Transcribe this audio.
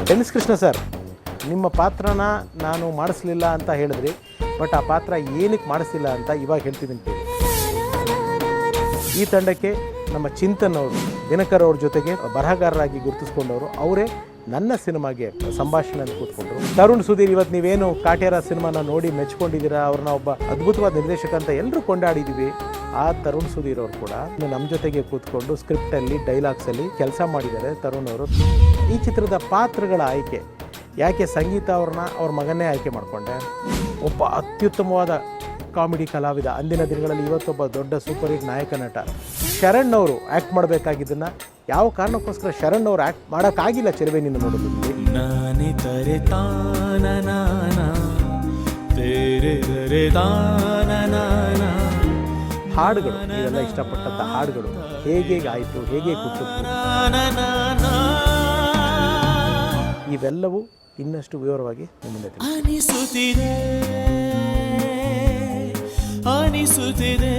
Tennis Krishna sir, ನಿಮ್ಮ ಪಾತ್ರನ ನಾನು ಮಾಡಿಸ್ಲಿಲ್ಲ ಅಂತ ಹೇಳಿದ್ರಿ, ಬಟ್ ಆ ಪಾತ್ರ ಏನಕ್ಕೆ ಮಾಡಿಸ್ಲಿಲ್ಲ ಅಂತ ಇವಾಗ ಹೇಳ್ತಿದ್ದೀನಿ ಕೇಳಿ. ಈ ತಂಡಕ್ಕೆ ನಮ್ಮ ಚಿಂತನ್ ಅವರು, ದಿನಕರ್ ಅವ್ರ ಜೊತೆಗೆ ಬರಹಗಾರರಾಗಿ ಗುರುತಿಸ್ಕೊಂಡವರು ಅವರೇ ನನ್ನ ಸಿನಿಮಾಗೆ ಸಂಭಾಷಣೆ ಅಂತ ಕೂತ್ಕೊಂಡ್ರು. ತರುಣ್ ಸುಧೀರ್, ಇವತ್ತು ನೀವೇನು ಕಾಟ್ಯಾರ ಸಿನಿಮಾನ ನೋಡಿ ಮೆಚ್ಕೊಂಡಿದ್ದೀರಾ, ಅವ್ರನ್ನ ಒಬ್ಬ ಅದ್ಭುತವಾದ ನಿರ್ದೇಶಕ ಅಂತ ಎಲ್ಲರೂ ಕೊಂಡಾಡಿದ್ದೀವಿ. ಆ ತರುಣ್ ಸುಧೀರ್ ಅವರು ಕೂಡ ನಮ್ಮ ಜೊತೆಗೆ ಕೂತ್ಕೊಂಡು ಸ್ಕ್ರಿಪ್ಟಲ್ಲಿ ಡೈಲಾಗ್ಸಲ್ಲಿ ಕೆಲಸ ಮಾಡಿದ್ದಾರೆ. ತರುಣ್ ಅವರು ಈ ಚಿತ್ರದ ಪಾತ್ರಗಳ ಆಯ್ಕೆ ಯಾಕೆ ಸಂಗೀತ ಅವ್ರನ್ನ ಅವ್ರ ಮಗನ್ನೇ ಆಯ್ಕೆ ಮಾಡಿಕೊಂಡೆ. ಒಬ್ಬ ಅತ್ಯುತ್ತಮವಾದ ಕಾಮಿಡಿ ಕಲಾವಿದ, ಅಂದಿನ ದಿನಗಳಲ್ಲಿ ಇವತ್ತೊಬ್ಬ ದೊಡ್ಡ ಸೂಪರ್ ಹಿಟ್ ನಾಯಕ ನಟ ಶರಣ್ ಅವರು ಆ್ಯಕ್ಟ್ ಮಾಡಬೇಕಾಗಿದ್ದನ್ನು ಯಾವ ಕಾರಣಕ್ಕೋಸ್ಕರ ಶರಣ್ ಅವರು ಆ್ಯಕ್ಟ್ ಮಾಡೋಕ್ಕಾಗಿಲ್ಲ ಚೆಲುವೆ ನಿನ್ನ ನೋಡೋದು. ಹಾಡುಗಳು, ನೀವೆಲ್ಲ ಇಷ್ಟಪಟ್ಟಂಥ ಹಾಡುಗಳು ಹೇಗೆ ಆಯಿತು, ಹೇಗೆ ಕೂತು, ಇವೆಲ್ಲವೂ ಇನ್ನಷ್ಟು ವಿವರವಾಗಿ ನಿಮ್ಮಿಂದ ಅನಿಸುತ್ತಿದೆ